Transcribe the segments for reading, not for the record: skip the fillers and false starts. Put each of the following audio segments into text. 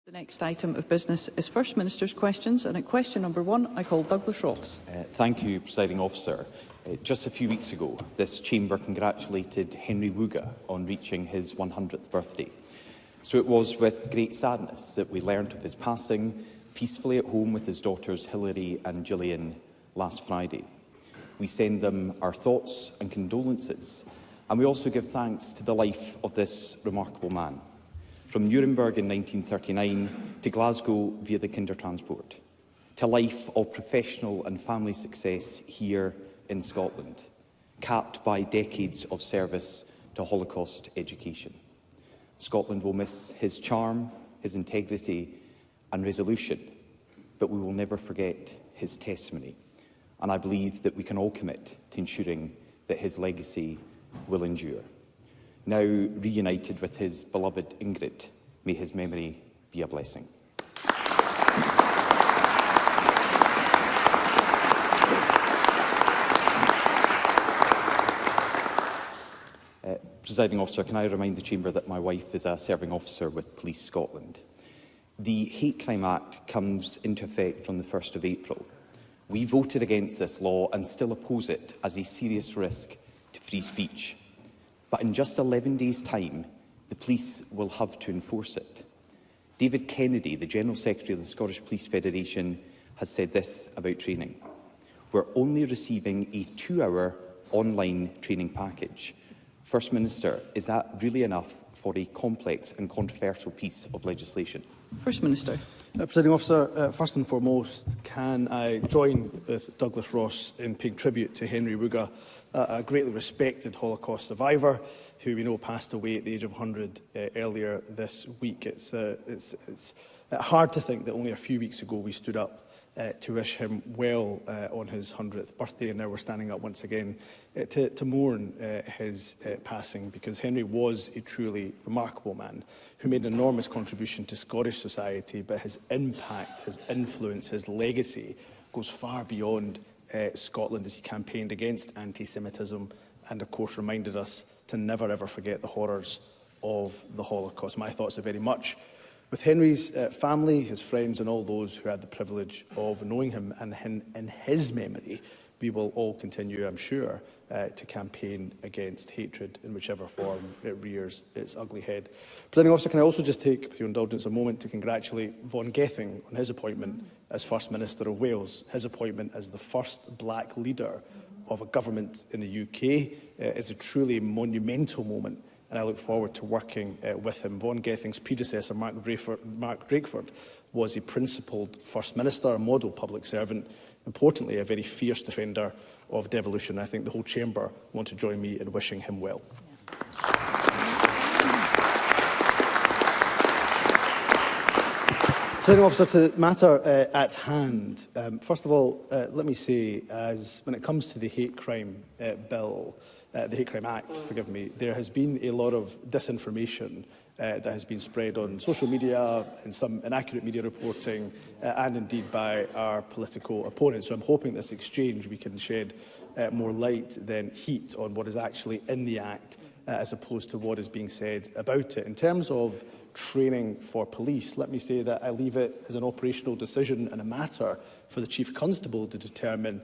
The next item of business is First Minister's questions, and at question number 1, I call Douglas Ross. Thank you, Presiding Officer. Just a few weeks ago, this chamber congratulated Henry Wooga on reaching his 100th birthday. So it was with great sadness that we learnt of his passing peacefully at home with his daughters Hilary and Gillian last Friday. We send them our thoughts and condolences, and we also give thanks to the life of this remarkable man. From Nuremberg in 1939 to Glasgow via the Kindertransport, to life of professional and family success here in Scotland, capped by decades of service to Holocaust education. Scotland will miss his charm, his integrity and resolution, but we will never forget his testimony. And I believe that we can all commit to ensuring that his legacy will endure. Now reunited with his beloved Ingrid, may his memory be a blessing. Presiding Officer, can I remind the Chamber that my wife is a serving officer with Police Scotland. The Hate Crime Act comes into effect on the 1st of April. We voted against this law and still oppose it as a serious risk to free speech. But in just 11 days' time, the police will have to enforce it. David Kennedy, the General Secretary of the Scottish Police Federation, has said this about training. We're only receiving a 2-hour online training package. First Minister, is that really enough for a complex and controversial piece of legislation? First Minister. Presiding Officer, first and foremost, can I join with Douglas Ross in paying tribute to Henry Wooga, a greatly respected Holocaust survivor who we know passed away at the age of 100 earlier this week. It's hard to think that only a few weeks ago we stood up to wish him well on his 100th birthday, and now we're standing up once again to mourn his passing, because Henry was a truly remarkable man who made an enormous contribution to Scottish society, but his impact, his influence, his legacy goes far beyond Scotland, as he campaigned against anti-Semitism and, of course, reminded us to never ever forget the horrors of the Holocaust. My thoughts are very much with Henry's family, his friends and all those who had the privilege of knowing him, and in his memory we will all continue, I'm sure, to campaign against hatred in whichever form it rears its ugly head. Presiding Officer, can I also just take, with your indulgence, a moment to congratulate Vaughan Gething on his appointment as First Minister of Wales. His appointment as the first black leader of a government in the UK is a truly monumental moment, and I look forward to working with him. Vaughan Gething's predecessor, Mark Drakeford, was a principled First Minister, a model public servant, importantly a very fierce defender of devolution. I think the whole Chamber want to join me in wishing him well. Presiding Officer, to the matter at hand, first of all, let me say, when it comes to the hate crime bill, the Hate Crime Act, forgive me, there has been a lot of disinformation that has been spread on social media and some inaccurate media reporting and indeed by our political opponents. So I'm hoping this exchange we can shed more light than heat on what is actually in the Act as opposed to what is being said about it. In terms of training for police, let me say that I leave it as an operational decision and a matter for the Chief Constable to determine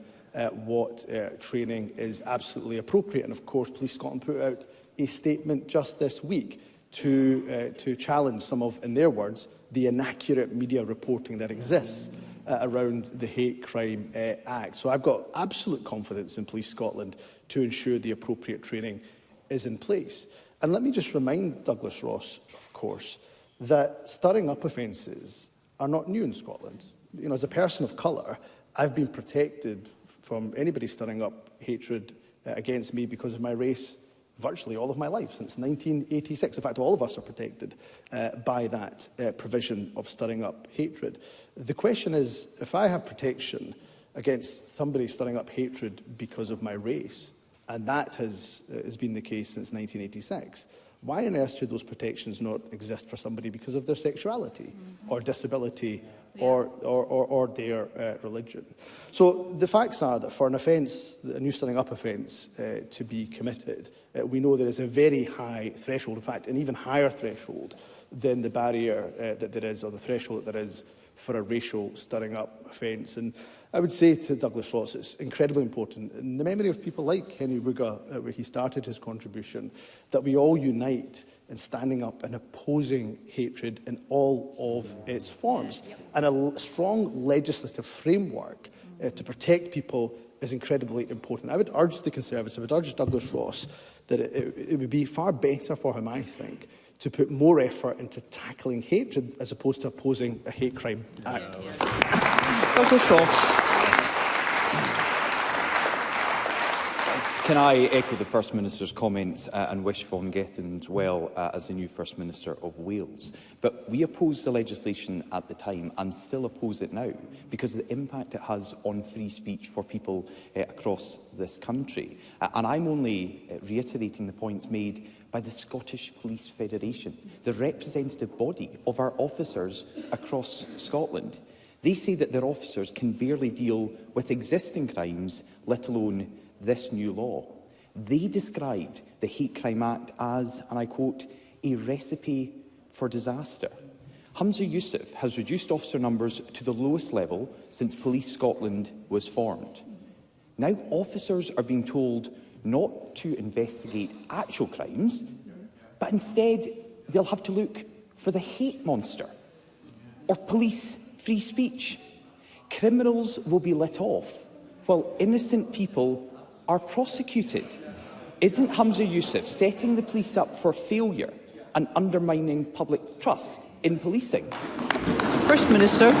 what training is absolutely appropriate. And of course, Police Scotland put out a statement just this week to challenge some of, in their words, the inaccurate media reporting that exists around the Hate Crime Act. So I've got absolute confidence in Police Scotland to ensure the appropriate training is in place. And let me just remind Douglas Ross, of course, that stirring up offences are not new in Scotland. You know, as a person of colour, I've been protected from anybody stirring up hatred against me because of my race virtually all of my life, since 1986. In fact, all of us are protected by that provision of stirring up hatred. The question is, if I have protection against somebody stirring up hatred because of my race, and that has been the case since 1986, why on earth should those protections not exist for somebody because of their sexuality or disability or their religion? So the facts are that for an offence, a new stirring up offence, to be committed, we know there is a very high threshold, in fact, an even higher threshold than the barrier that there is, or the threshold that there is for a racial stirring up offence. And I would say to Douglas Ross, it's incredibly important, in the memory of people like Henry Wooga, where he started his contribution, that we all unite in standing up and opposing hatred in all of its forms. And a strong legislative framework to protect people is incredibly important. I would urge the Conservatives, I would urge Douglas Ross, that it would be far better for him, I think, to put more effort into tackling hatred as opposed to opposing a hate crime act. Douglas Ross. Can I echo the First Minister's comments and wish Vaughan Gethings well as the new First Minister of Wales? But we opposed the legislation at the time and still oppose it now because of the impact it has on free speech for people across this country. And I'm only reiterating the points made by the Scottish Police Federation, the representative body of our officers across Scotland. They say that their officers can barely deal with existing crimes, let alone this new law. They described the Hate Crime Act as, and I quote, a recipe for disaster. Humza Yousaf has reduced officer numbers to the lowest level since Police Scotland was formed. Now officers are being told not to investigate actual crimes, but instead they'll have to look for the hate monster or police free speech. Criminals will be let off while innocent people are prosecuted. Isn't Humza Yousaf setting the police up for failure and undermining public trust in policing? First Minister.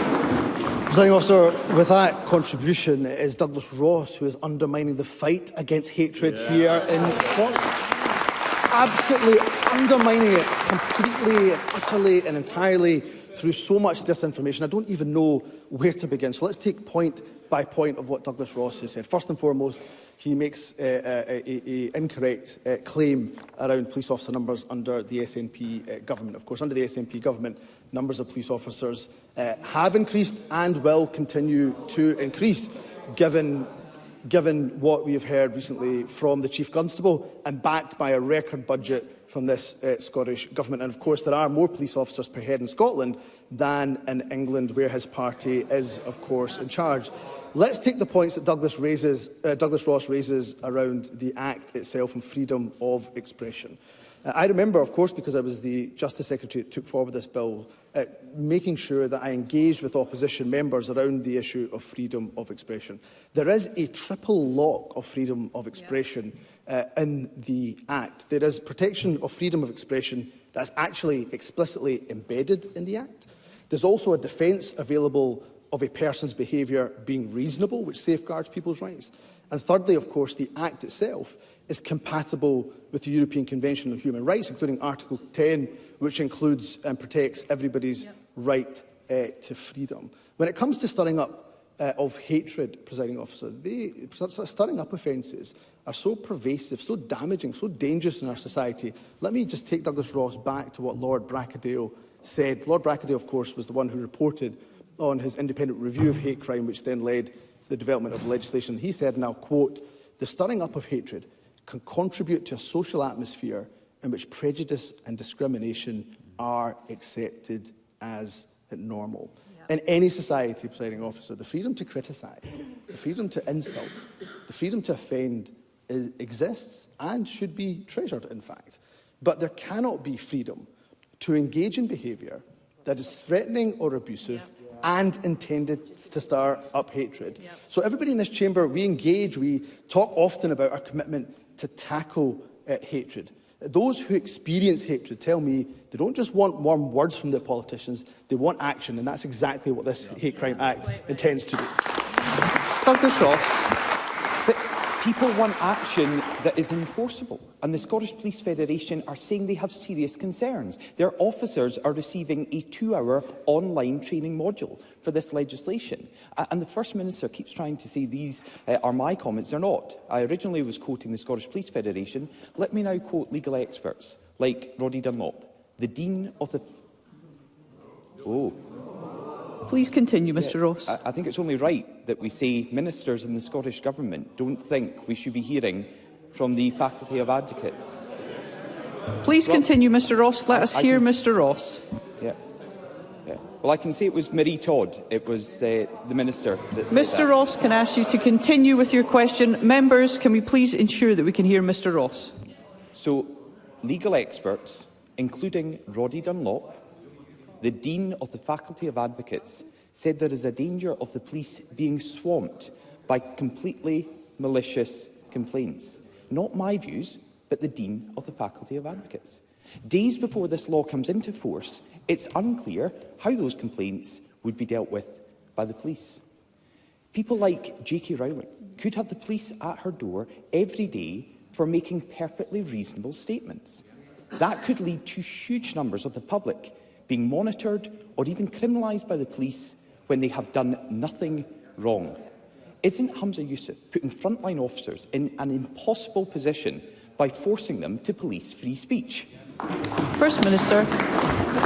Presiding Officer, with that contribution, it is Douglas Ross who is undermining the fight against hatred here in Scotland. Absolutely undermining it completely, utterly and entirely through so much disinformation. I don't even know where to begin. So let's take point by point of what Douglas Ross has said. First and foremost, he makes an incorrect claim around police officer numbers under the SNP government. Of course, under the SNP government, numbers of police officers have increased and will continue to increase, given what we have heard recently from the Chief Constable and backed by a record budget from this Scottish Government. And of course, there are more police officers per head in Scotland than in England, where his party is, of course, in charge. Let's take the points that Douglas Ross raises around the Act itself and freedom of expression. I remember, of course, because I was the Justice Secretary that took forward this bill, making sure that I engaged with opposition members around the issue of freedom of expression. There is a triple lock of freedom of expression in the Act. There is protection of freedom of expression that's actually explicitly embedded in the Act. There's also a defence available of a person's behaviour being reasonable, which safeguards people's rights. And thirdly, of course, the Act itself is compatible with the European Convention on Human Rights, including Article 10, which includes and protects everybody's right to freedom. When it comes to stirring up of hatred, Presiding Officer, stirring up offences are so pervasive, so damaging, so dangerous in our society. Let me just take Douglas Ross back to what Lord Bracadale said. Lord Bracadale, of course, was the one who reported on his independent review of hate crime, which then led to the development of legislation. He said, and I'll quote, "The stirring up of hatred can contribute to a social atmosphere in which prejudice and discrimination are accepted as normal." In any society, Presiding Officer, the freedom to criticise, the freedom to insult, the freedom to offend exists and should be treasured, in fact. But there cannot be freedom to engage in behaviour that is threatening or abusive and intended to stir up hatred. So everybody in this chamber, we engage, we talk often about our commitment to tackle hatred. Those who experience hatred tell me they don't just want warm words from their politicians, they want action, and that's exactly what this Hate Crime Act intends to do. Douglas Ross. But people want action that is enforceable, and the Scottish Police Federation are saying they have serious concerns. Their officers are receiving a 2-hour online training module for this legislation. And the First Minister keeps trying to say these are my comments. They're not. I originally was quoting the Scottish Police Federation. Let me now quote legal experts like Roddy Dunlop, the Dean of the... Oh. Please continue, Mr Ross. I think it's only right that we say ministers in the Scottish Government don't think we should be hearing from the Faculty of Advocates. Please continue, Mr Ross. Let us hear Mr Ross. Yeah. Well, I can say it was Marie Todd. It was the Minister that said Mr Ross, can I ask you to continue with your question? Members, can we please ensure that we can hear Mr Ross? So, legal experts, including Roddy Dunlop, the Dean of the Faculty of Advocates, said there is a danger of the police being swamped by completely malicious complaints. Not my views, but the Dean of the Faculty of Advocates. Days before this law comes into force, it's unclear how those complaints would be dealt with by the police. People like J.K. Rowling could have the police at her door every day for making perfectly reasonable statements. That could lead to huge numbers of the public being monitored or even criminalised by the police when they have done nothing wrong. Isn't Humza Yousaf putting frontline officers in an impossible position by forcing them to police free speech? First Minister.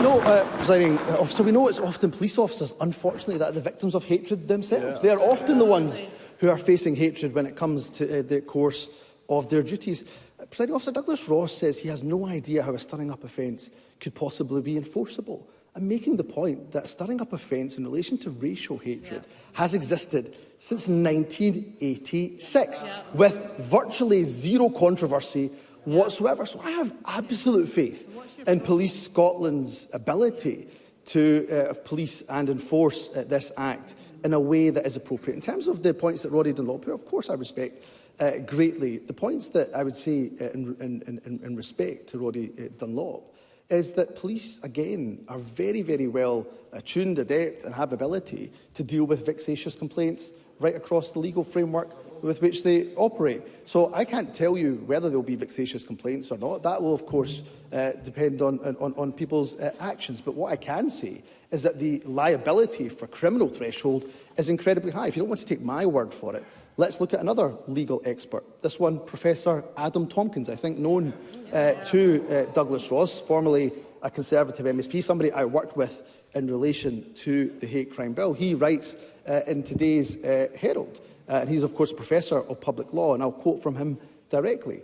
No, Presiding Officer, we know it's often police officers, unfortunately, that are the victims of hatred themselves. They are often the ones who are facing hatred when it comes to the course of their duties. Presiding Officer, Douglas Ross says he has no idea how a stirring-up offence could possibly be enforceable. I'm making the point that a stirring-up offence in relation to racial hatred has existed since 1986, with virtually zero controversy whatsoever. So I have absolute faith in Police Scotland's ability to police and enforce this Act in a way that is appropriate. In terms of the points that Roddy Dunlop, who of course I respect greatly, the points that I would say in respect to Roddy Dunlop is that police, again, are very, very well attuned, adept and have ability to deal with vexatious complaints right across the legal framework with which they operate. So I can't tell you whether there will be vexatious complaints or not. That will, of course, depend on people's actions. But what I can say is that the liability for criminal threshold is incredibly high. If you don't want to take my word for it, let's look at another legal expert. This one, Professor Adam Tompkins, I think known to Douglas Ross, formerly a Conservative MSP, somebody I worked with in relation to the hate crime bill. He writes in today's Herald, and he's of course a professor of public law, and I'll quote from him directly.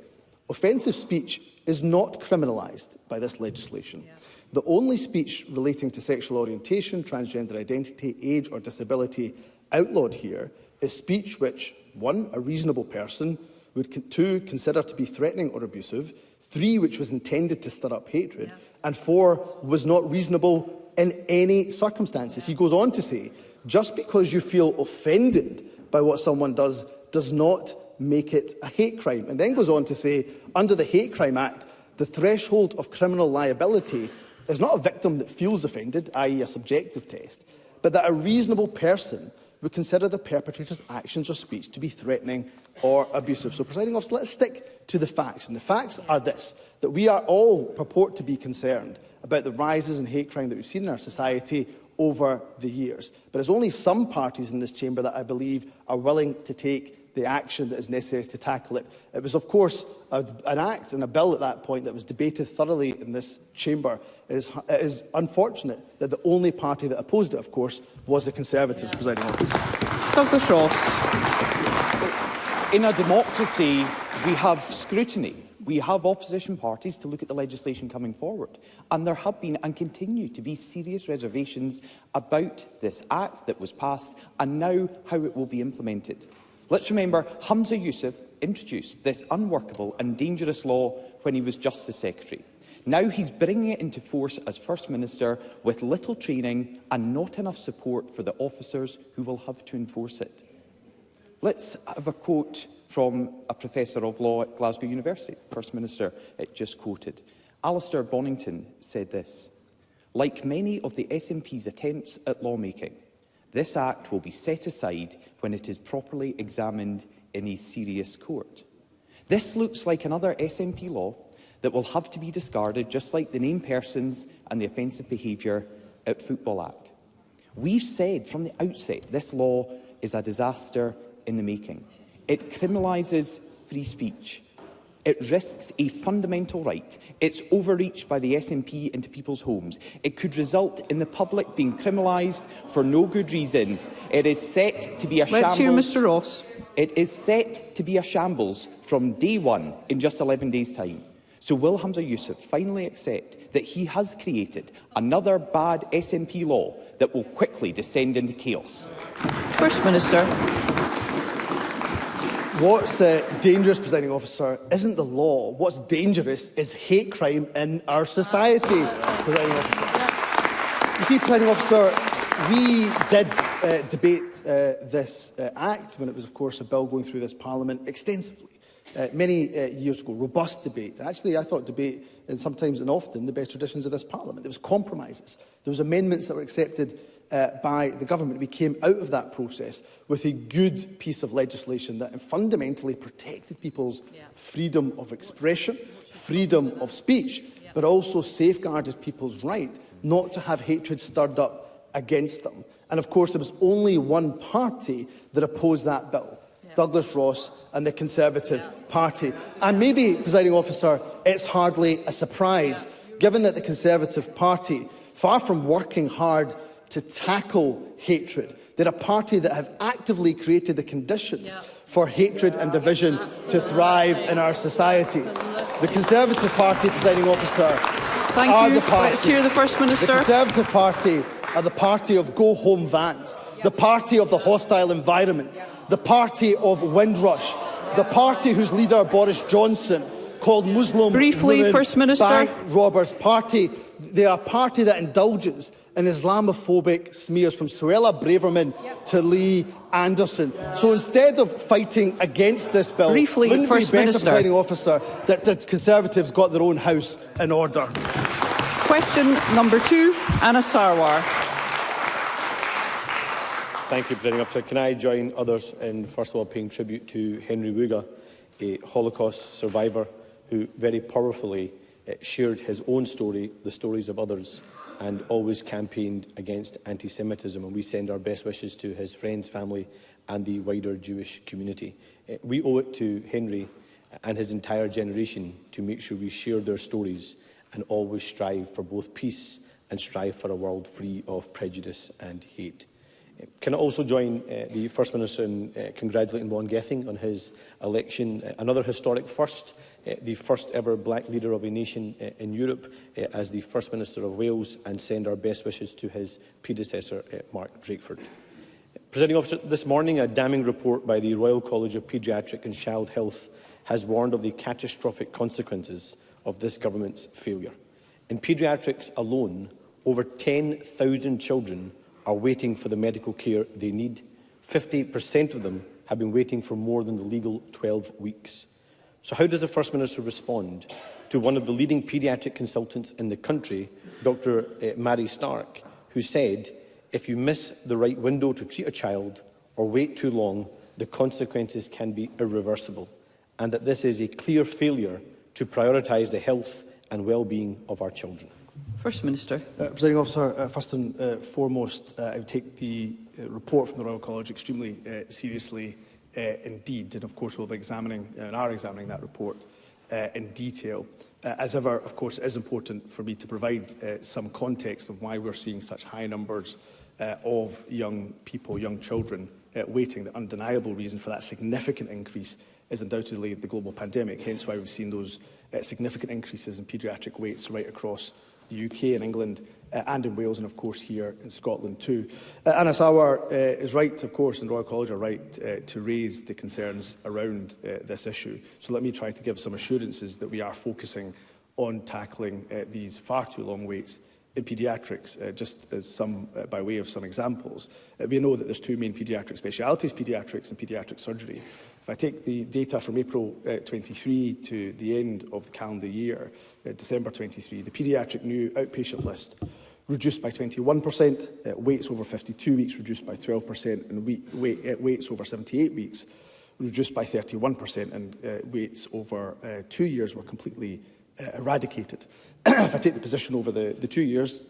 Offensive speech is not criminalised by this legislation. The only speech relating to sexual orientation, transgender identity, age or disability outlawed here is speech which, 1, a reasonable person would 2, consider to be threatening or abusive, 3, which was intended to stir up hatred, and 4, was not reasonable in any circumstances. He goes on to say, just because you feel offended by what someone does not make it a hate crime. And then goes on to say, under the Hate Crime Act, the threshold of criminal liability is not a victim that feels offended, i.e. a subjective test, but that a reasonable person would consider the perpetrator's actions or speech to be threatening or abusive. So, Presiding Officer, let's stick to the facts. And the facts are this, that we are all purport to be concerned about the rises in hate crime that we've seen in our society over the years. But there's only some parties in this chamber that I believe are willing to take the action that is necessary to tackle it. It was, of course, an act and a bill at that point that was debated thoroughly in this chamber. It is unfortunate that the only party that opposed it, of course, was the Conservatives, Presiding Officer. Douglas Ross. In a democracy, we have scrutiny. We have opposition parties to look at the legislation coming forward. And there have been and continue to be serious reservations about this Act that was passed and now how it will be implemented. Let's remember, Humza Yousaf introduced this unworkable and dangerous law when he was Justice Secretary. Now he's bringing it into force as First Minister with little training and not enough support for the officers who will have to enforce it. Let's have a quote from a Professor of Law at Glasgow University, First Minister just quoted. Alistair Bonington said this, like many of the SNP's attempts at lawmaking, this Act will be set aside when it is properly examined in a serious court. This looks like another SNP law that will have to be discarded, just like the named persons and the Offensive Behaviour at Football Act. We've said from the outset this law is a disaster in the making. It criminalises free speech. It risks a fundamental right. It's overreach by the SNP into people's homes. It could result in the public being criminalised for no good reason. It is set to be a shambles. Let's hear Mr Ross. It is set to be a shambles from day one in just 11 days' time. So will Hamza Yusuf finally accept that he has created another bad SNP law that will quickly descend into chaos? First Minister. What's dangerous, Presiding Officer, isn't the law. What's dangerous is hate crime in our society, Presiding Officer. You see, Presiding Officer, we did debate this Act when it was, of course, a bill going through this Parliament extensively. Many years ago, robust debate. Actually, I thought debate, and sometimes and often, the best traditions of this Parliament. There was compromises. There was amendments that were accepted by the government. We came out of that process with a good piece of legislation that fundamentally protected people's freedom of expression, freedom of speech, but also safeguarded people's right not to have hatred stirred up against them. And of course, there was only one party that opposed that bill. Douglas Ross and the Conservative Party. And maybe, Presiding Officer, it's hardly a surprise, given that the Conservative Party, far from working hard to tackle hatred, they're a party that have actively created the conditions for hatred and division to thrive in our society. The Conservative Party, Presiding Officer, are the party. Let's hear the First Minister. The Conservative Party are the party of go-home vans, the party of the hostile environment, the party of Windrush, the party whose leader, Boris Johnson, called Muslim women First Minister. bank robbers. They are a party that indulges in Islamophobic smears from Suella Braverman to Lee Anderson. So instead of fighting against this bill, wouldn't it be better, Presiding Officer, that the Conservatives got their own house in order? Question number 2, Anna Sarwar. Thank you, Presiding Officer. Can I join others in, first of all, paying tribute to Henry Wooga, a Holocaust survivor who very powerfully shared his own story, the stories of others, and always campaigned against anti-Semitism. And we send our best wishes to his friends, family, and the wider Jewish community. We owe it to Henry and his entire generation to make sure we share their stories and always strive for both peace and strive for a world free of prejudice and hate. Can I also join the First Minister in congratulating Ron Gething on his election, another historic first, the first ever black leader of a nation in Europe as the First Minister of Wales, and send our best wishes to his predecessor, Mark Drakeford. Presiding Officer, this morning a damning report by the Royal College of Paediatric and Child Health has warned of the catastrophic consequences of this government's failure. In paediatrics alone, over 10,000 children are waiting for the medical care they need. 50% of them have been waiting for more than the legal 12 weeks. So how does the First Minister respond to one of the leading paediatric consultants in the country, Dr. Mary Stark, who said, if you miss the right window to treat a child or wait too long, the consequences can be irreversible, and that this is a clear failure to prioritise the health and well-being of our children? First Minister. Presiding Officer, first and foremost, I would take the report from the Royal College extremely seriously indeed, and of course we'll be examining and are examining that report in detail. As ever, of course, it is important for me to provide some context of why we're seeing such high numbers of young people, young children, waiting. The undeniable reason for that significant increase is undoubtedly the global pandemic, hence why we've seen those significant increases in paediatric waits right across the UK and England and in Wales, and of course here in Scotland too. Anna Sarwar is right, of course, and Royal College are right to raise the concerns around this issue. So let me try to give some assurances that we are focusing on tackling these far too long waits in paediatrics, just as some, by way of some examples. We know that there's two main paediatric specialities, paediatrics and paediatric surgery. If I take the data from April 23 to the end of the calendar year, December 23, the paediatric new outpatient list reduced by 21%, waits over 52 weeks reduced by 12%, and waits over 78 weeks reduced by 31%, and waits over 2 years were completely eradicated. If I take the position over the 2 years,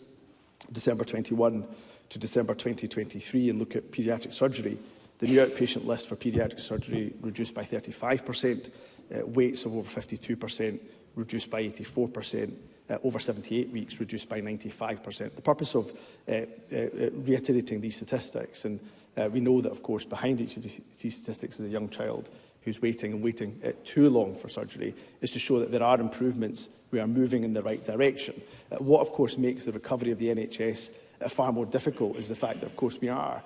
December 21 to December 2023, and look at paediatric surgery, the new outpatient list for paediatric surgery reduced by 35%, waits of over 52% reduced by 84%, over 78 weeks reduced by 95%. The purpose of reiterating these statistics, and we know that, of course, behind each of these statistics is a young child who's waiting and waiting too long for surgery, is to show that there are improvements, we are moving in the right direction. What, of course, makes the recovery of the NHS far more difficult is the fact that, of course, we're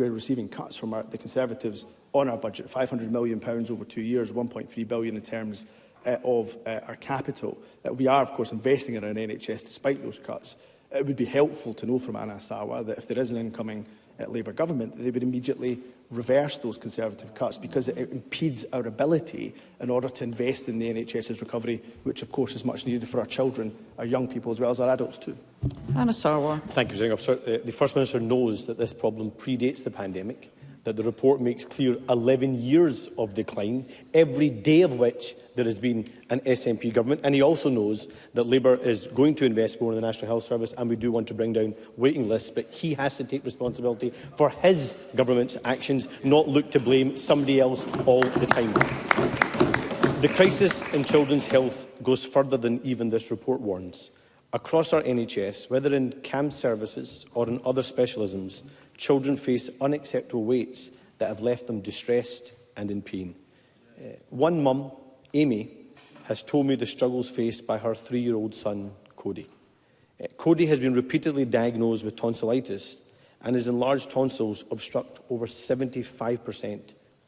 receiving cuts from the Conservatives on our budget, £500 million over 2 years, £1.3 billion in terms of our capital. We are, of course, investing in our NHS despite those cuts. It would be helpful to know from Anna Sawa that if there is an incoming Labour government, they would immediately reverse those Conservative cuts, because it impedes our ability in order to invest in the NHS's recovery, which, of course, is much needed for our children, our young people, as well as our adults too. Anna Sarwar. Thank you, Presiding Officer. The First Minister knows that this problem predates the pandemic, that the report makes clear 11 years of decline, every day of which there has been an SNP government, and he also knows that Labour is going to invest more in the National Health Service, and we do want to bring down waiting lists, but he has to take responsibility for his government's actions, not look to blame somebody else all the time. The crisis in children's health goes further than even this report warns. Across our NHS, whether in CAM services or in other specialisms, children face unacceptable waits that have left them distressed and in pain. One mum, Amy, has told me the struggles faced by her 3-year-old son, Cody. Cody has been repeatedly diagnosed with tonsillitis, and his enlarged tonsils obstruct over 75%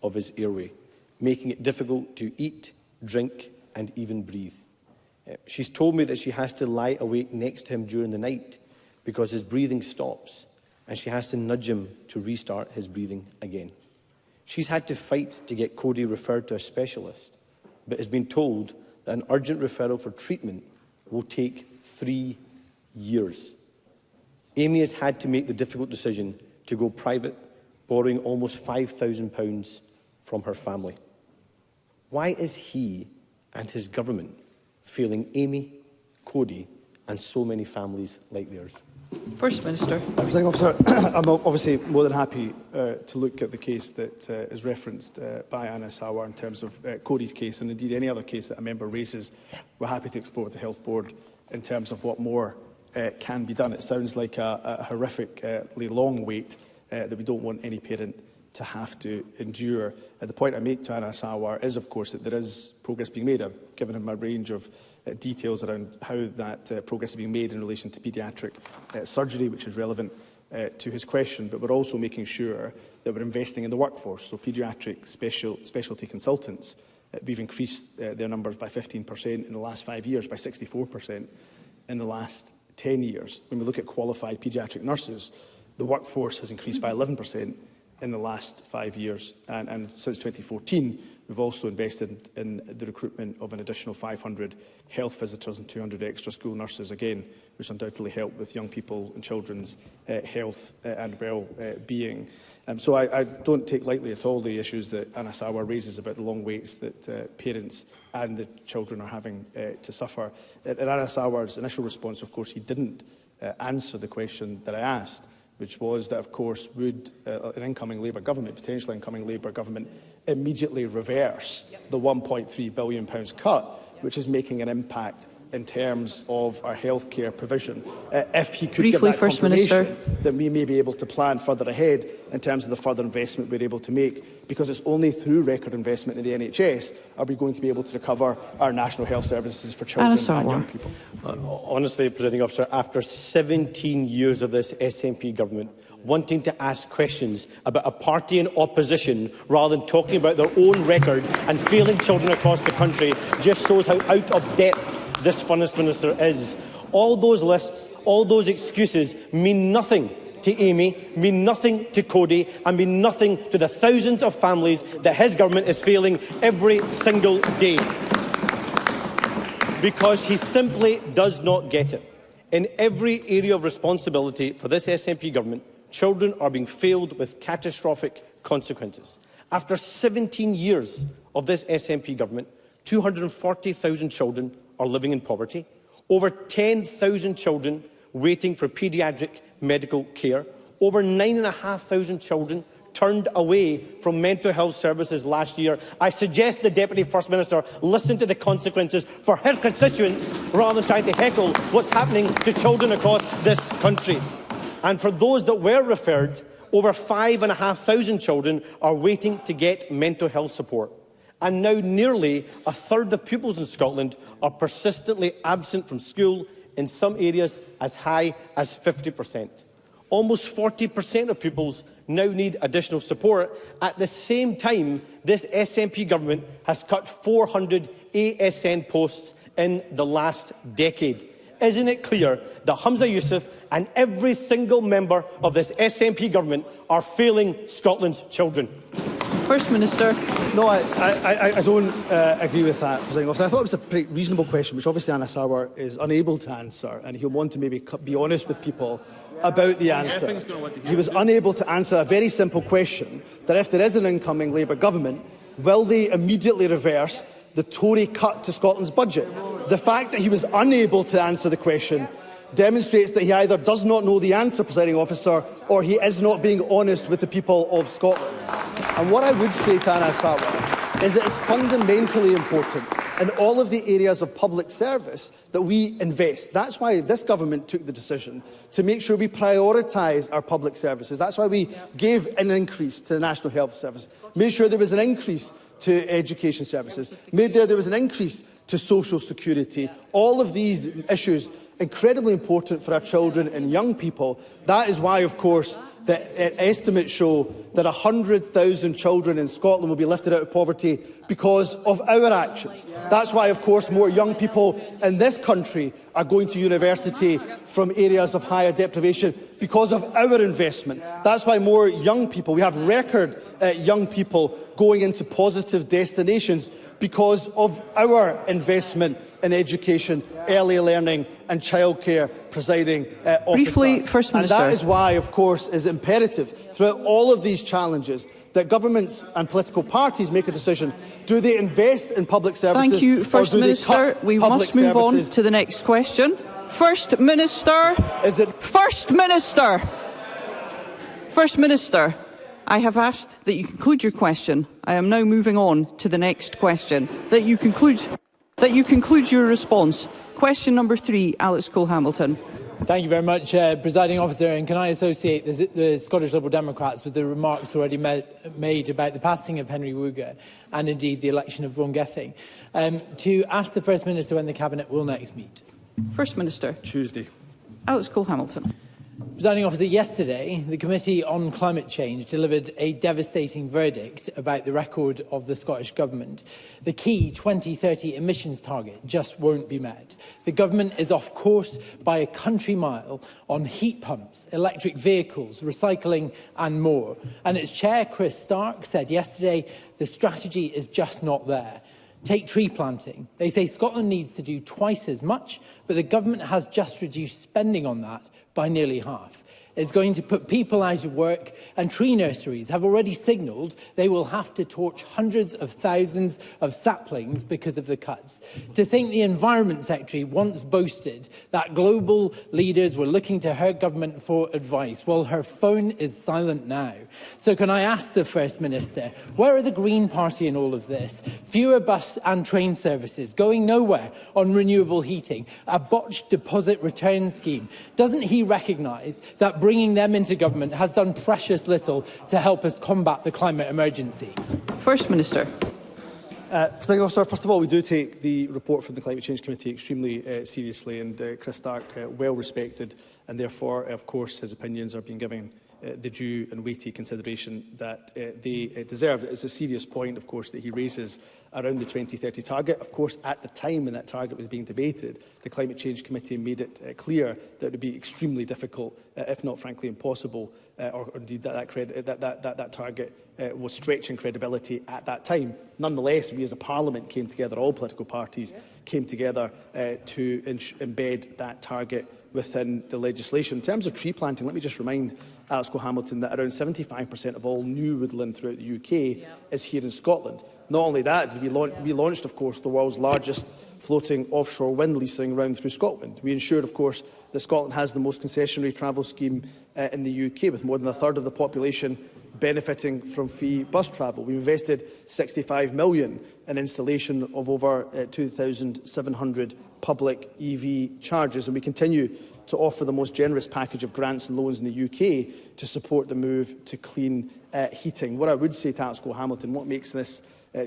of his airway, making it difficult to eat, drink and even breathe. She's told me that she has to lie awake next to him during the night because his breathing stops, and she has to nudge him to restart his breathing again. She's had to fight to get Cody referred to a specialist, but has been told that an urgent referral for treatment will take 3 years. Amy has had to make the difficult decision to go private, borrowing almost £5,000 from her family. Why is he and his government failing Amy, Cody and so many families like theirs? First Minister. Presiding Officer, I'm obviously more than happy to look at the case that is referenced by Anna Sawa in terms of Cody's case, and indeed any other case that a member raises. We're happy to explore with the Health Board in terms of what more can be done. It sounds like a horrifically long wait that we don't want any parent to have to endure. The point I make to Anna Sawa is, of course, that there is progress being made. I've given him a range of details around how that progress is being made in relation to paediatric surgery, which is relevant to his question, but we're also making sure that we're investing in the workforce. So paediatric specialty consultants, we've increased their numbers by 15% in the last 5 years, by 64% in the last 10 years. When we look at qualified paediatric nurses, the workforce has increased by 11% in the last 5 years, and since 2014 we've also invested in the recruitment of an additional 500 health visitors and 200 extra school nurses, again, which undoubtedly help with young people and children's health and well-being. So I don't take lightly at all the issues that Anna Sawa raises about the long waits that parents and the children are having to suffer. In Anna Sawa's initial response, of course, he didn't answer the question that I asked, which was that, of course, would an incoming Labour government, potentially incoming Labour government, immediately reverse the £1.3 billion cut, which is making an impact in terms of our healthcare provision. If he could give that confirmation, then we may be able to plan further ahead in terms of the further investment we're able to make, because it's only through record investment in the NHS are we going to be able to recover our national health services for children and young people. Honestly, Presiding Officer, after 17 years of this SNP government wanting to ask questions about a party in opposition rather than talking about their own record and failing children across the country just shows how out of depth this Finance Minister is. All those lists, all those excuses mean nothing to Amy, mean nothing to Cody and mean nothing to the thousands of families that his government is failing every single day. Because he simply does not get it. In every area of responsibility for this SNP government, children are being failed with catastrophic consequences. After 17 years of this SNP government, 240,000 children are living in poverty, over 10,000 children waiting for paediatric medical care, over 9,500 children turned away from mental health services last year. I suggest the Deputy First Minister listen to the consequences for her constituents rather than trying to heckle what's happening to children across this country. And for those that were referred, over 5,500 children are waiting to get mental health support. And now nearly a third of pupils in Scotland are persistently absent from school, in some areas as high as 50%. Almost 40% of pupils now need additional support. At the same time, this SNP government has cut 400 ASN posts in the last decade. Isn't it clear that Humza Yousaf and every single member of this SNP government are failing Scotland's children? First Minister. No, I don't agree with that, Presiding Officer. I thought it was a pretty reasonable question, which obviously Anna Sarwar is unable to answer, and he'll want to maybe be honest with people about the answer. He was unable to answer a very simple question, that if there is an incoming Labour government, will they immediately reverse the Tory cut to Scotland's budget? The fact that he was unable to answer the question demonstrates that he either does not know the answer, Presiding Officer, or he is not being honest with the people of Scotland. And what I would say to Anna Sarwar is that it's fundamentally important in all of the areas of public service that we invest. That's why this government took the decision to make sure we prioritise our public services. That's why we gave an increase to the National Health Service, made sure there was an increase to education services, made there was an increase to social security. All of these issues incredibly important for our children and young people. That is why, of course, the estimates show that 100,000 children in Scotland will be lifted out of poverty because of our actions. That's why, of course, more young people in this country are going to university from areas of higher deprivation because of our investment. That's why more young people, we have record young people going into positive destinations because of our investment in education, early learning and childcare, Presiding Officer. Briefly, First Minister. And that is why, of course, is imperative throughout all of these challenges that governments and political parties make a decision. Do they invest in public services? Thank you, First Minister. We must move on to the next question. First Minister. First Minister. First Minister. I have asked that you conclude your question. I am now moving on to the next question. That you conclude your response. Question number 3, Alex Cole-Hamilton. Thank you very much, Presiding Officer. And can I associate the Scottish Liberal Democrats with the remarks already made about the passing of Henry Wooga and indeed the election of Vaughan Gething, to ask the First Minister when the Cabinet will next meet? First Minister. Tuesday. Alex Cole-Hamilton. Presiding Officer, yesterday the Committee on Climate Change delivered a devastating verdict about the record of the Scottish Government. The key 2030 emissions target just won't be met. The Government is off course by a country mile on heat pumps, electric vehicles, recycling and more. And its Chair, Chris Stark, said yesterday the strategy is just not there. Take tree planting. They say Scotland needs to do twice as much, but the Government has just reduced spending on that by nearly half. It's going to put people out of work, and tree nurseries have already signalled they will have to torch hundreds of thousands of saplings because of the cuts. To think the Environment Secretary once boasted that global leaders were looking to her government for advice, well, her phone is silent now. So can I ask the First Minister, where are the Green Party in all of this? Fewer bus and train services, going nowhere on renewable heating, a botched deposit return scheme. Doesn't he recognise that bringing them into government has done precious little to help us combat the climate emergency? First Minister. Presiding Officer, first of all, we do take the report from the Climate Change Committee extremely seriously, and Chris Stark, well respected, and therefore, of course, his opinions are being given the due and weighty consideration that they deserve. It's a serious point, of course, that he raises around the 2030 target. Of course, at the time when that target was being debated, the Climate Change Committee made it clear that it would be extremely difficult, if not frankly impossible, or indeed that target was stretching credibility at that time. Nonetheless, we as a Parliament came together, all political parties came together to embed that target within the legislation. In terms of tree planting, let me just remind Alex Cole-Hamilton that around 75% of all new woodland throughout the UK is here in Scotland. Not only that, we launched, of course, the world's largest floating offshore wind leasing round through Scotland. We ensured, of course, that Scotland has the most concessionary travel scheme in the UK, with more than a third of the population benefiting from free bus travel. We've invested £65 million in installation of over 2,700 public EV chargers, and we continue to offer the most generous package of grants and loans in the UK to support the move to clean heating. What I would say to Alex Cole-Hamilton, what makes this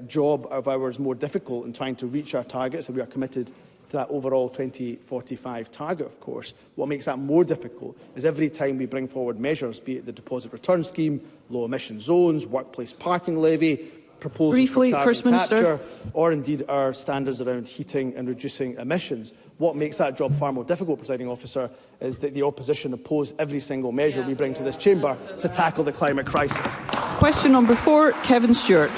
job of ours more difficult in trying to reach our targets, and we are committed to that overall 2045 target, of course. What makes that more difficult is every time we bring forward measures, be it the deposit return scheme, low emission zones, workplace parking levy, proposals for carbon capture, or indeed our standards around heating and reducing emissions. What makes that job far more difficult, Presiding Officer, is that the opposition oppose every single measure we bring to this chamber to tackle the climate crisis. Question number 4, Kevin Stewart.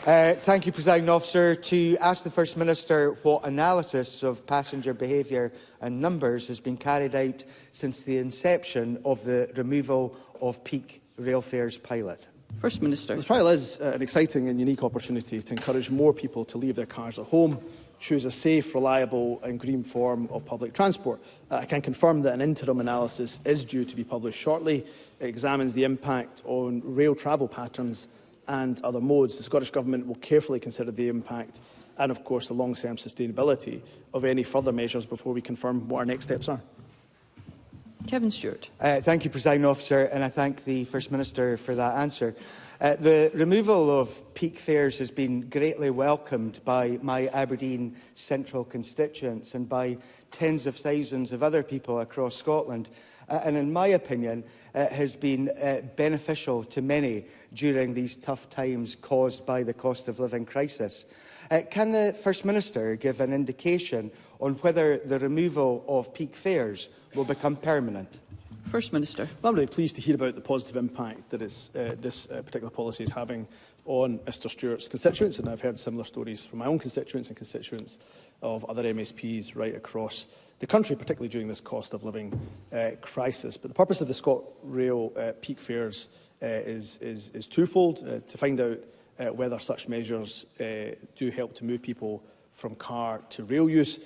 Thank you, Presiding Officer. To ask the First Minister what analysis of passenger behaviour and numbers has been carried out since the inception of the removal of peak rail fares pilot. First Minister. The trial is an exciting and unique opportunity to encourage more people to leave their cars at home, choose a safe, reliable and green form of public transport. I can confirm that an interim analysis is due to be published shortly. It examines the impact on rail travel patterns and other modes. The Scottish Government will carefully consider the impact and, of course, the long-term sustainability of any further measures before we confirm what our next steps are. Kevin Stewart. Thank you, Presiding Officer, and I thank the First Minister for that answer. The removal of peak fares has been greatly welcomed by my Aberdeen Central constituents and by tens of thousands of other people across Scotland, and in my opinion has been beneficial to many during these tough times caused by the cost of living crisis. Can the First Minister give an indication on whether the removal of peak fares will become permanent? First Minister. I'm really pleased to hear about the positive impact that this particular policy is having on Mr Stewart's constituents, and I've heard similar stories from my own constituents and constituents of other MSPs right across the country, particularly during this cost of living crisis. But the purpose of the ScotRail peak fares is twofold: to find out whether such measures do help to move people from car to rail use,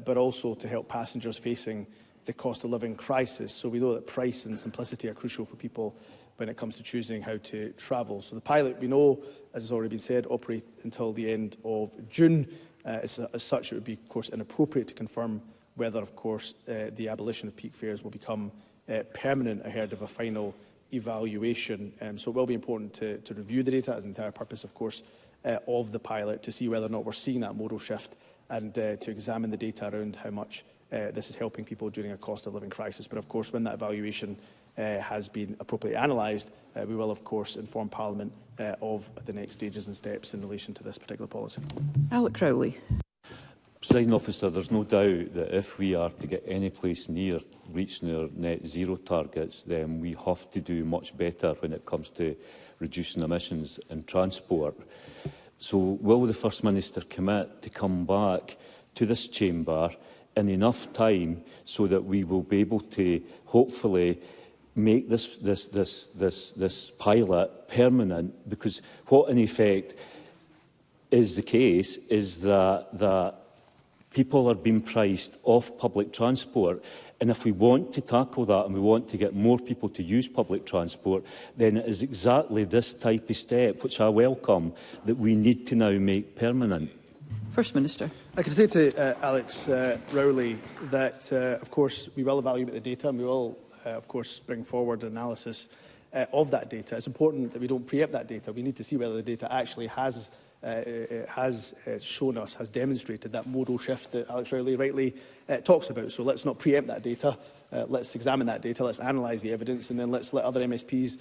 but also to help passengers facing the cost of living crisis. So we know that price and simplicity are crucial for people when it comes to choosing how to travel. So the pilot, we know, as has already been said, operates until the end of June. As such, it would be, of course, inappropriate to confirm whether, of course, the abolition of peak fares will become permanent ahead of a final evaluation. So it will be important to review the data as the entire purpose, of course, of the pilot, to see whether or not we're seeing that modal shift and to examine the data around how much this is helping people during a cost of living crisis. But of course, when that evaluation has been appropriately analysed, we will of course inform Parliament of the next stages and steps in relation to this particular policy. Alec Crowley. Presiding Officer, there's no doubt that if we are to get any place near reaching our net zero targets, then we have to do much better when it comes to reducing emissions in transport. So will the First Minister commit to come back to this chamber in enough time so that we will be able to hopefully make this pilot permanent? Because what in effect is the case is that people are being priced off public transport, and if we want to tackle that and we want to get more people to use public transport, then it is exactly this type of step, which I welcome, that we need to now make permanent. First Minister. I can say to Alex Rowley that, of course, we will evaluate the data and we will, of course, bring forward an analysis of that data. It's important that we don't preempt that data. We need to see whether the data actually has shown us, has demonstrated that modal shift that Alex Rowley rightly talks about. So let's not preempt that data. Let's examine that data, let's analyse the evidence, and then let's let other MSPs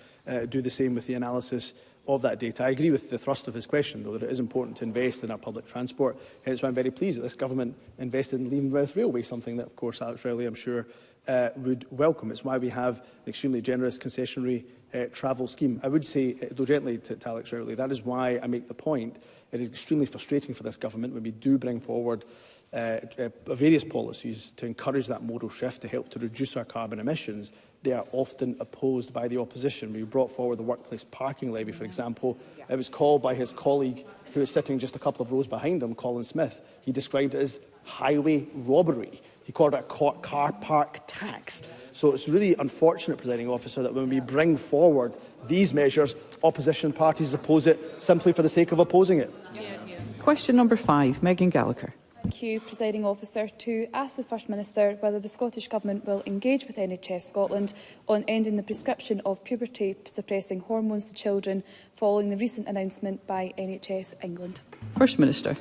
do the same with the analysis of that data. I agree with the thrust of his question, though, that it is important to invest in our public transport. Hence why I'm very pleased that this government invested in Leavenworth Railway, something that, of course, Alex Rowley, I'm sure, would welcome. It's why we have an extremely generous concessionary travel scheme. I would say, though gently to Alex Rowley, that is why I make the point it is extremely frustrating for this government when we do bring forward various policies to encourage that modal shift to help to reduce our carbon emissions. They are often opposed by the opposition. We brought forward the workplace parking levy, for example. It was called by his colleague, who is sitting just a couple of rows behind him, Colin Smith. He described it as highway robbery. He called it a car park tax. So it's really unfortunate, Presiding Officer, that when we bring forward these measures, opposition parties oppose it simply for the sake of opposing it. Question number 5, Megan Gallagher. Thank you, Presiding Officer. To ask the First Minister whether the Scottish Government will engage with NHS Scotland on ending the prescription of puberty-suppressing hormones to children following the recent announcement by NHS England. First Minister.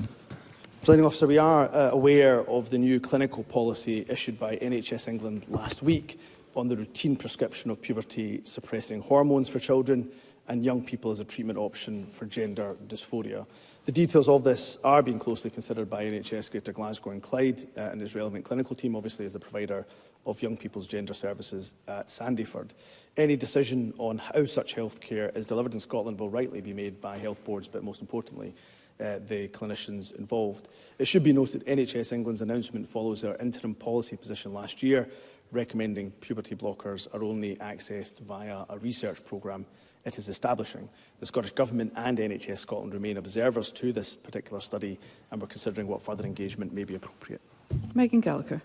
Presiding Officer, we are aware of the new clinical policy issued by NHS England last week on the routine prescription of puberty-suppressing hormones for children and young people as a treatment option for gender dysphoria. The details of this are being closely considered by NHS Greater Glasgow and Clyde and its relevant clinical team, obviously as the provider of young people's gender services at Sandyford. Any decision on how such healthcare is delivered in Scotland will rightly be made by health boards, but most importantly, the clinicians involved. It should be noted NHS England's announcement follows our interim policy position last year, recommending puberty blockers are only accessed via a research programme it is establishing. The Scottish Government and NHS Scotland remain observers to this particular study, and we're considering what further engagement may be appropriate. Megan Gallagher.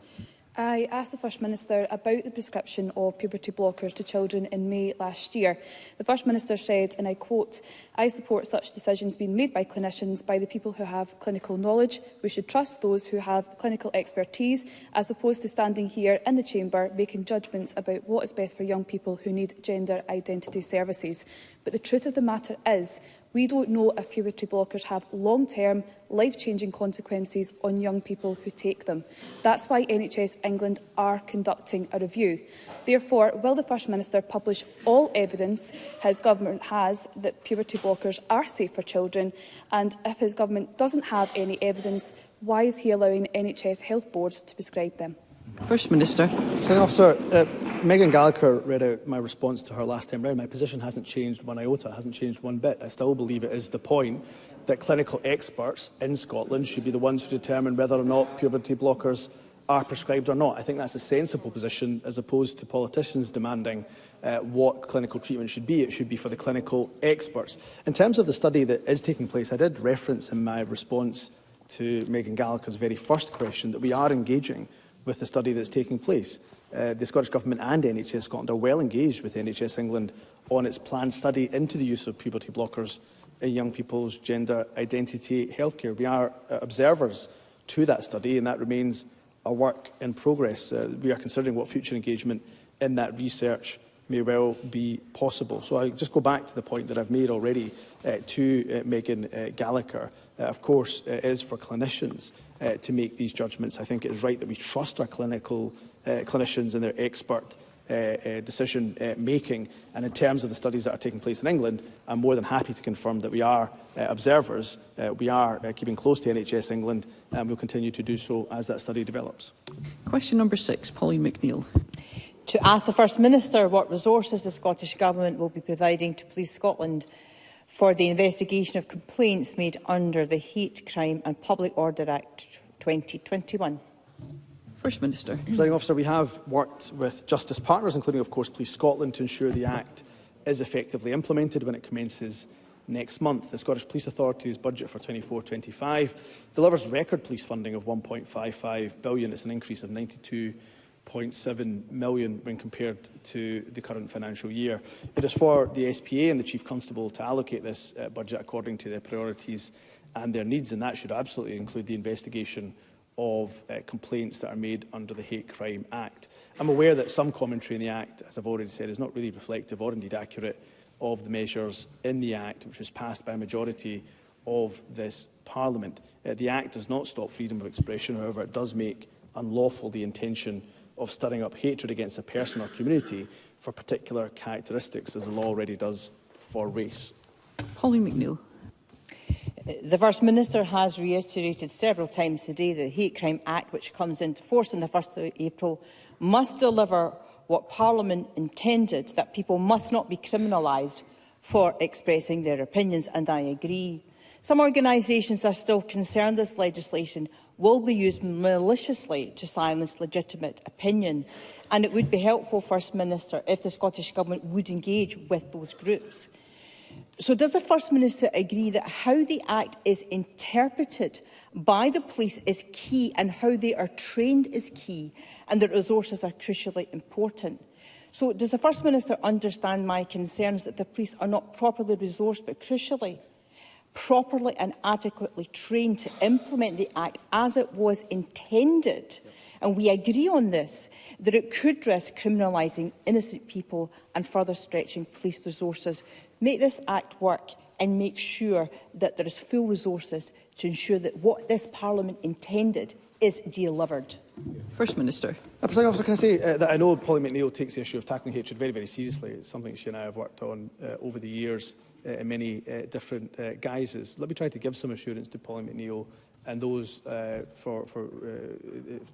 I asked the First Minister about the prescription of puberty blockers to children in May last year. The First Minister said, and I quote, "I support such decisions being made by clinicians, by the people who have clinical knowledge. We should trust those who have clinical expertise, as opposed to standing here in the chamber making judgments about what is best for young people who need gender identity services. But the truth of the matter is, we don't know if puberty blockers have long-term, life-changing consequences on young people who take them. That's why NHS England are conducting a review. Therefore, will the First Minister publish all evidence his government has that puberty blockers are safe for children? And if his government doesn't have any evidence, why is he allowing NHS health boards to prescribe them? First Minister. Presiding Officer, Megan Gallagher read out my response to her last time round. My position hasn't changed one iota, hasn't changed one bit. I still believe it is the point that clinical experts in Scotland should be the ones who determine whether or not puberty blockers are prescribed or not. I think that's a sensible position, as opposed to politicians demanding what clinical treatment should be. It should be for the clinical experts. In terms of the study that is taking place, I did reference in my response to Megan Gallagher's very first question that we are engaging with the study that's taking place. The Scottish Government and NHS Scotland are well engaged with NHS England on its planned study into the use of puberty blockers in young people's gender identity healthcare. We are observers to that study, and that remains a work in progress. We are considering what future engagement in that research may well be possible. So I just go back to the point that I've made already to Megan Gallagher. Of course, it is for clinicians to make these judgments. I think it is right that we trust our clinicians and their expert decision making. And in terms of the studies that are taking place in England, I'm more than happy to confirm that we are observers. We are keeping close to NHS England, and we'll continue to do so as that study develops. Question number 6, Pauline McNeill. To ask the First Minister what resources the Scottish Government will be providing to Police Scotland for the investigation of complaints made under the Hate Crime and Public Order Act 2021. First Minister. Presiding Officer, we have worked with justice partners, including, of course, Police Scotland, to ensure the Act is effectively implemented when it commences next month. The Scottish Police Authority's budget for 24-25 delivers record police funding of £1.55 billion. It's an increase of 92.7 million when compared to the current financial year. It is for the SPA and the Chief Constable to allocate this budget according to their priorities and their needs, and that should absolutely include the investigation of complaints that are made under the Hate Crime Act. I'm aware that some commentary in the Act, as I've already said, is not really reflective or indeed accurate of the measures in the Act, which was passed by a majority of this Parliament. The Act does not stop freedom of expression. However, it does make unlawful the intention of stirring up hatred against a person or community for particular characteristics, as the law already does for race. Pauline McNeill. The First Minister has reiterated several times today that the Hate Crime Act, which comes into force on the 1st of April, must deliver what Parliament intended, that people must not be criminalised for expressing their opinions, and I agree. Some organisations are still concerned this legislation will be used maliciously to silence legitimate opinion, and it would be helpful, First Minister, if the Scottish Government would engage with those groups. So does the First Minister agree that how the Act is interpreted by the police is key and how they are trained is key and that resources are crucially important? So does the First Minister understand my concerns that the police are not properly resourced but crucially properly and adequately trained to implement the Act as it was intended? And we agree on this, that it could risk criminalising innocent people and further stretching police resources. Make this Act work and make sure that there is full resources to ensure that what this Parliament intended is delivered. First Minister. Presiding Officer, can I say that I know Polly McNeill takes the issue of tackling hatred very, very seriously. It's something she and I have worked on over the years in many different guises. Let me try to give some assurance to Polly McNeill and those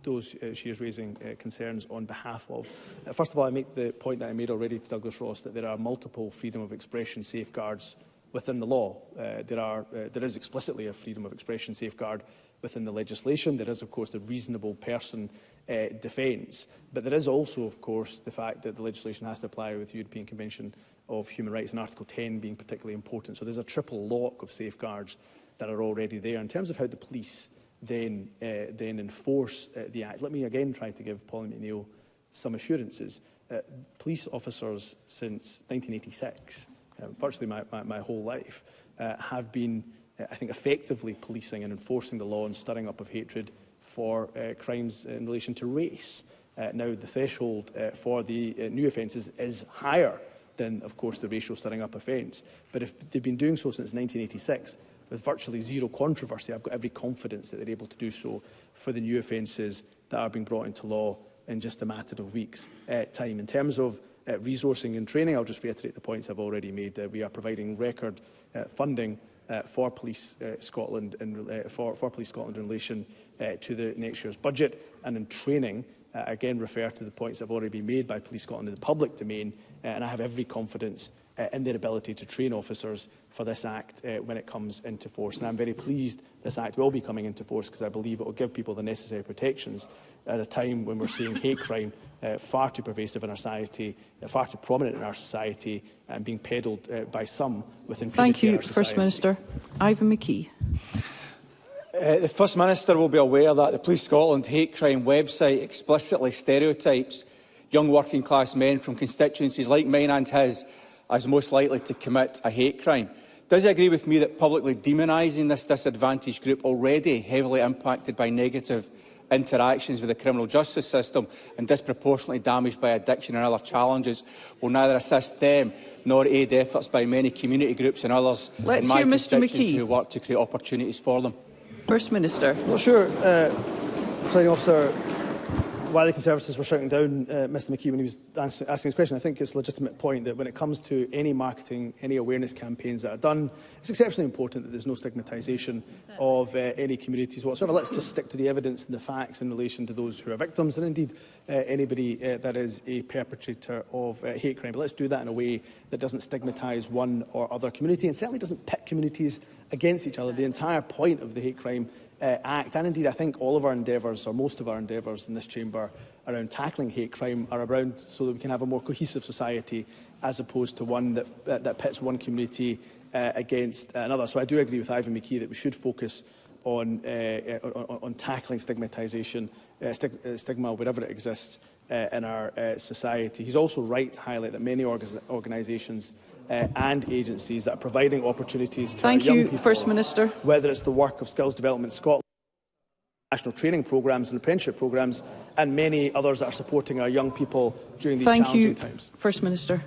those she is raising concerns on behalf of. First of all, I make the point that I made already to Douglas Ross that there are multiple freedom of expression safeguards within the law. There is explicitly a freedom of expression safeguard within the legislation. There is, of course, the reasonable person defence. But there is also, of course, the fact that the legislation has to apply with the European Convention of Human Rights, and Article 10 being particularly important. So there's a triple lock of safeguards that are already there. In terms of how the police then enforce the Act, let me again try to give Polly McNeill some assurances. Police officers since 1986, virtually my whole life, have been, I think, effectively policing and enforcing the law and stirring up of hatred for crimes in relation to race. Now, the threshold for the new offences is higher than, of course, the racial stirring up offence. But if they've been doing so since 1986, with virtually zero controversy, I've got every confidence that they're able to do so for the new offences that are being brought into law in just a matter of weeks' time. In terms of resourcing and training, I'll just reiterate the points I've already made. We are providing record funding for Police Scotland for Police Scotland in relation to the next year's budget, and in training, again refer to the points that have already been made by Police Scotland in the public domain, and I have every confidence in their ability to train officers for this Act when it comes into force. And I'm very pleased this Act will be coming into force, because I believe it will give people the necessary protections at a time when we're seeing hate crime far too pervasive in our society, far too prominent in our society, and being peddled by some with impunity in our society. Thank you, First Minister. Ivan McKee. The First Minister will be aware that the Police Scotland hate crime website explicitly stereotypes young working class men from constituencies like mine and his as most likely to commit a hate crime. Does he agree with me that publicly demonising this disadvantaged group, already heavily impacted by negative interactions with the criminal justice system and disproportionately damaged by addiction and other challenges, will neither assist them nor aid efforts by many community groups and others in my constituency who work to create opportunities for them? First Minister. Well, sure, Presiding Officer, while the Conservatives were shouting down Mr McKee when he was asking his question, I think it's a legitimate point that when it comes to any marketing, any awareness campaigns that are done, it's exceptionally important that there's no stigmatisation of any communities whatsoever. Let's just stick to the evidence and the facts in relation to those who are victims, and indeed anybody that is a perpetrator of hate crime. But let's do that in a way that doesn't stigmatise one or other community, and certainly doesn't pit communities against each other. The entire point of the Hate Crime Act, and indeed I think all of our endeavours, or most of our endeavours in this chamber around tackling hate crime, are around so that we can have a more cohesive society, as opposed to one that pits one community against another. So I do agree with Ivan McKee that we should focus on tackling stigmatisation, stigma wherever it exists in our society. He's also right to highlight that many organisations and agencies that are providing opportunities to our young people, First Minister. Whether it's the work of Skills Development Scotland, national training programmes and apprenticeship programmes, and many others that are supporting our young people during these challenging times. First Minister.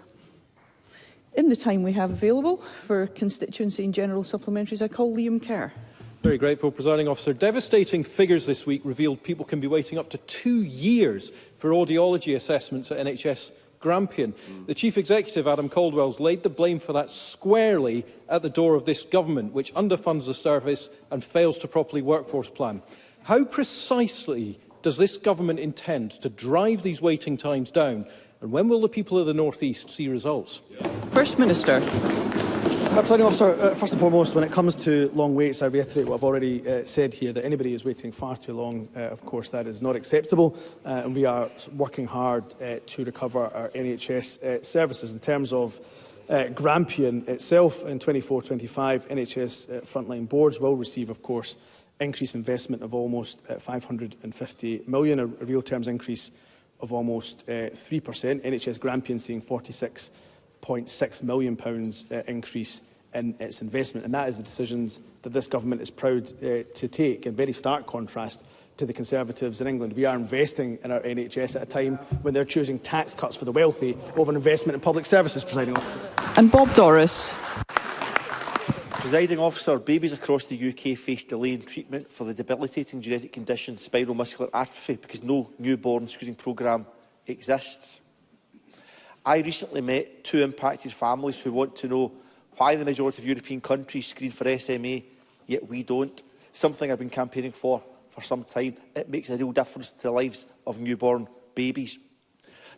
In the time we have available for constituency and general supplementaries, I call Liam Kerr. Very grateful, Presiding Officer. Devastating figures this week revealed people can be waiting up to 2 years for audiology assessments at NHS Grampian. The Chief Executive, Adam Caldwell's, laid the blame for that squarely at the door of this government, which underfunds the service and fails to properly workforce plan. How precisely does this government intend to drive these waiting times down, and when will the people of the North East see results? First Minister. Presiding Officer, first and foremost, when it comes to long waits, I reiterate what I've already said here, that anybody who's waiting far too long, of course, that is not acceptable, and we are working hard to recover our NHS services. In terms of Grampian itself in 24-25, NHS frontline boards will receive, of course, increased investment of almost 550 million, a real terms increase of almost 3%. NHS Grampian seeing £46.6 million increase in its investment, and that is the decisions that this government is proud to take, in very stark contrast to the Conservatives in England. We are investing in our NHS at a time when they're choosing tax cuts for the wealthy over investment in public services, Presiding Officer. And Bob Doris. Presiding Officer, babies across the UK face delay in treatment for the debilitating genetic condition spinal muscular atrophy because no newborn screening programme exists. I recently met 2 impacted families who want to know why the majority of European countries screen for SMA, yet we don't. Something I've been campaigning for some time. It makes a real difference to the lives of newborn babies.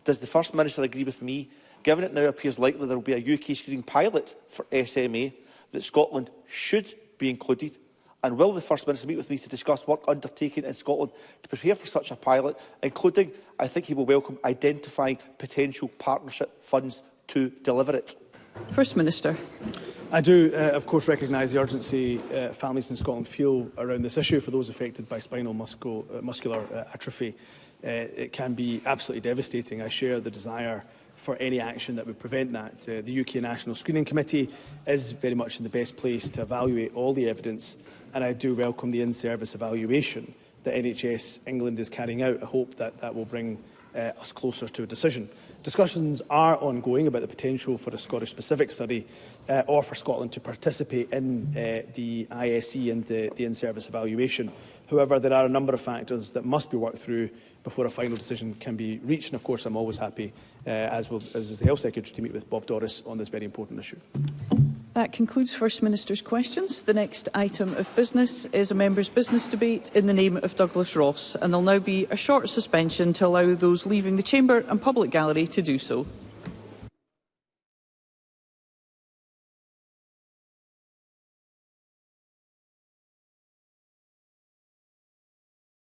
Does the First Minister agree with me, given it now appears likely there will be a UK screening pilot for SMA, that Scotland should be included? And will the First Minister meet with me to discuss work undertaken in Scotland to prepare for such a pilot, including, I think he will welcome, identifying potential partnership funds to deliver it? First Minister. I do, of course, recognise the urgency families in Scotland feel around this issue. For those affected by spinal muscular atrophy, it can be absolutely devastating. I share the desire for any action that would prevent that. The UK National Screening Committee is very much in the best place to evaluate all the evidence, and I do welcome the in-service evaluation that NHS England is carrying out. I hope that that will bring us closer to a decision. Discussions are ongoing about the potential for a Scottish-specific study or for Scotland to participate in the ISE and the in-service evaluation. However, there are a number of factors that must be worked through before a final decision can be reached. And of course, I'm always happy, as is the Health Secretary, to meet with Bob Doris on this very important issue. That concludes First Minister's questions. The next item of business is a member's business debate in the name of Douglas Ross, and there will now be a short suspension to allow those leaving the chamber and public gallery to do so.